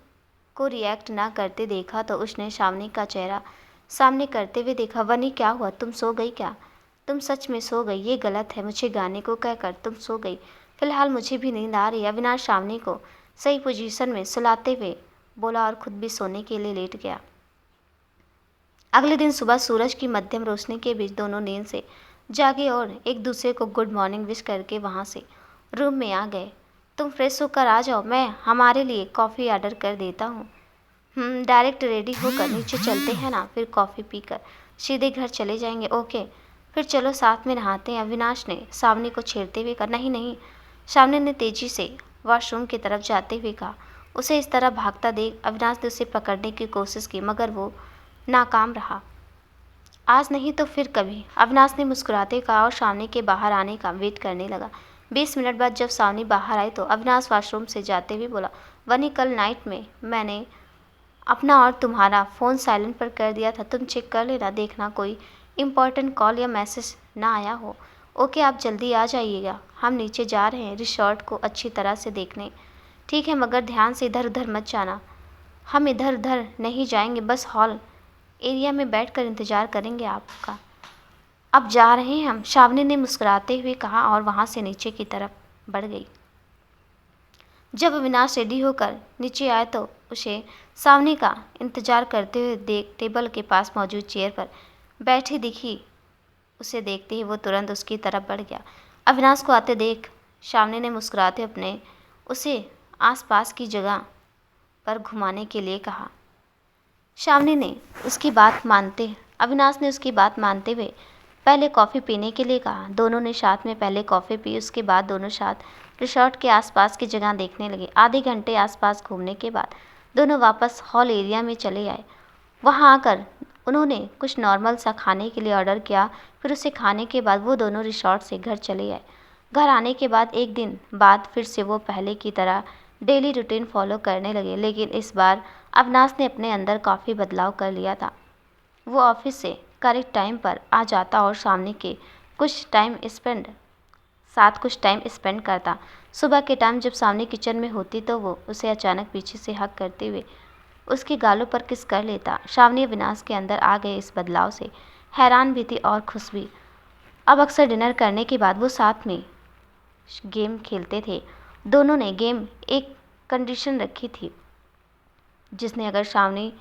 को रिएक्ट ना करते देखा तो उसने शावनी का चेहरा सामने करते हुए देखा। वनी क्या हुआ, तुम सो गई क्या? तुम सच में सो गई? ये गलत है मुझे गाने को कहकर तुम सो गई। फिलहाल मुझे भी नींद आ रही है। अविनाश शावनी को सही पोजीशन में सुलाते हुए बोला और खुद भी सोने के लिए लेट गया। अगले दिन सुबह सूरज की मध्यम रोशनी के बीच दोनों नींद से जागे और एक दूसरे को गुड मॉर्निंग विश करके वहाँ से रूम में आ गए। तुम फ्रेश होकर आ जाओ, मैं हमारे लिए कॉफ़ी ऑर्डर कर देता हूँ। डायरेक्ट रेडी होकर नीचे चलते हैं ना, फिर कॉफ़ी पीकर सीधे घर चले जाएंगे। ओके, फिर चलो साथ में नहाते हैं, अविनाश ने सावनी को छेड़ते हुए कहा। नहीं नहीं, सावनी ने तेजी से वॉशरूम की तरफ जाते हुए कहा। उसे इस तरह भागता देख अविनाश ने उसे पकड़ने की कोशिश की, मगर वो नाकाम रहा। आज नहीं तो फिर कभी, अविनाश ने मुस्कुराते कहा और सावनी के बाहर आने का वेट करने लगा। 20 मिनट बाद जब सावनी बाहर आई तो अविनाश वॉशरूम से जाते हुए बोला, वनी कल नाइट में मैंने अपना और तुम्हारा फ़ोन साइलेंट पर कर दिया था, तुम चेक कर लेना, देखना कोई इम्पॉर्टेंट कॉल या मैसेज ना आया हो। ओके, आप जल्दी आ जाइएगा, हम नीचे जा रहे हैं रिसॉर्ट को अच्छी तरह से देखने। ठीक है, मगर ध्यान से इधर उधर मत जाना। हम इधर उधर नहीं जाएंगे, बस हॉल एरिया में बैठकर इंतज़ार करेंगे आपका। अब जा रहे हैं हम, शावनी ने मुस्कुराते हुए कहा और वहाँ से नीचे की तरफ बढ़ गई। जब अविनाश रेडी होकर नीचे आए तो उसे सावनी का इंतज़ार करते हुए देख टेबल के पास मौजूद चेयर पर बैठी दिखी। उसे देखते ही वो तुरंत उसकी तरफ बढ़ गया। अविनाश को आते देख सावनी ने मुस्कुराते अपने उसे आसपास की जगह पर घुमाने के लिए कहा। सावनी ने उसकी बात मानते अविनाश ने उसकी बात मानते हुए पहले कॉफ़ी पीने के लिए कहा। दोनों ने साथ में पहले कॉफ़ी पी, उसके बाद दोनों साथ रिसॉर्ट के आसपास की जगह देखने लगे। आधे घंटे आसपास घूमने के बाद दोनों वापस हॉल एरिया में चले आए। वहां आकर उन्होंने कुछ नॉर्मल सा खाने के लिए ऑर्डर किया। फिर उसे खाने के बाद वो दोनों रिसॉर्ट से घर चले आए। घर आने के बाद एक दिन बाद फिर से वो पहले की तरह डेली रूटीन फॉलो करने लगे, लेकिन इस बार अविनाश ने अपने अंदर काफ़ी बदलाव कर लिया था। वो ऑफिस से करेक्ट टाइम पर आ जाता और सामने के कुछ टाइम स्पेंड करता। सुबह के टाइम जब सामने किचन में होती तो वो उसे अचानक पीछे से हक करते हुए उसके गालों पर किस कर लेता। सावनी अविनाश के अंदर आ गए इस बदलाव से हैरान भी थी और खुश भी। अब अक्सर डिनर करने के बाद वो साथ में गेम खेलते थे। दोनों ने गेम एक कंडीशन रखी थी, जिसने अगर सावनी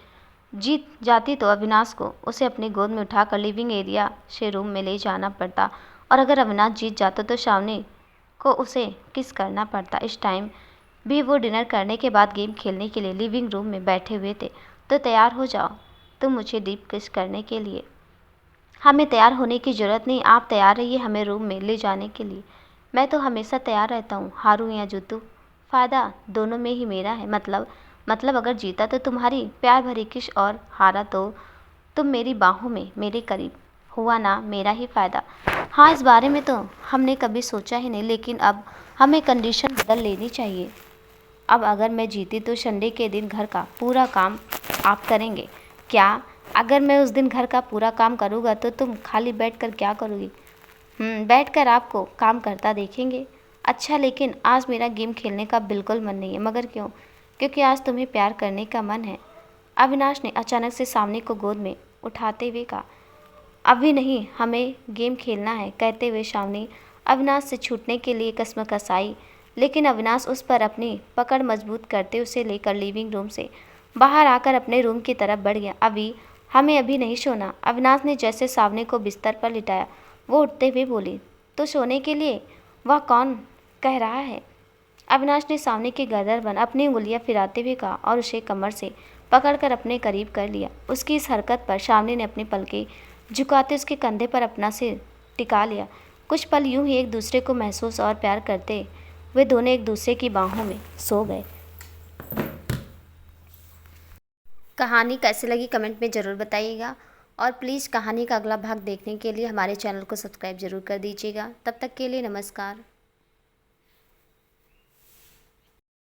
जीत जाती तो अविनाश को उसे अपनी गोद में उठाकर लिविंग एरिया से रूम में ले जाना पड़ता, और अगर अविनाश जीत जाता तो सावनी को उसे किस करना पड़ता। इस टाइम भी वो डिनर करने के बाद गेम खेलने के लिए लिविंग रूम में बैठे हुए थे। तो तैयार हो जाओ तुम मुझे डीप किस करने के लिए। हमें तैयार होने की ज़रूरत नहीं, आप तैयार रहिए हमें रूम में ले जाने के लिए। मैं तो हमेशा तैयार रहता हूँ, हारूं या जीतूं फ़ायदा दोनों में ही मेरा है। मतलब अगर जीता तो तुम्हारी प्यार भरी किस और हारा तो तुम मेरी बाहों में मेरे करीब, हुआ ना मेरा ही फ़ायदा। हाँ, इस बारे में तो हमने कभी सोचा ही नहीं, लेकिन अब हमें कंडीशन बदल लेनी चाहिए। अब अगर मैं जीती तो संडे के दिन घर का पूरा काम आप करेंगे। क्या? अगर मैं उस दिन घर का पूरा काम करूँगा तो तुम खाली बैठ कर क्या करोगी? बैठ कर आपको काम करता देखेंगे। अच्छा, लेकिन आज मेरा गेम खेलने का बिल्कुल मन नहीं है। मगर क्यों? क्योंकि आज तुम्हें प्यार करने का मन है। अविनाश ने अचानक से सावनी को गोद में उठाते हुए कहा। अभी नहीं, हमें गेम खेलना है, कहते हुए सावनी अविनाश से छूटने के लिए कसमकस आई, लेकिन अविनाश उस पर अपनी पकड़ मजबूत करते उसे लेकर लिविंग रूम से बाहर आकर अपने रूम की तरफ बढ़ गया। हमें अभी नहीं सोना। अविनाश ने जैसे सावनी को बिस्तर पर लिटाया, वो उठते हुए बोली, तो सोने के लिए वह कौन कह रहा है? अविनाश ने सावनी की गर्दन पर अपनी उंगलियां फिराते हुए कहा और उसे कमर से पकड़कर अपने करीब कर लिया। उसकी इस हरकत पर सावनी ने अपनी पलकें झुकाते उसके कंधे पर अपना सिर टिका लिया। कुछ पल यूं ही एक दूसरे को महसूस और प्यार करते वे दोनों एक दूसरे की बाहों में सो गए। कहानी कैसी लगी कमेंट में ज़रूर बताइएगा और प्लीज़ कहानी का अगला भाग देखने के लिए हमारे चैनल को सब्सक्राइब ज़रूर कर दीजिएगा। तब तक के लिए नमस्कार।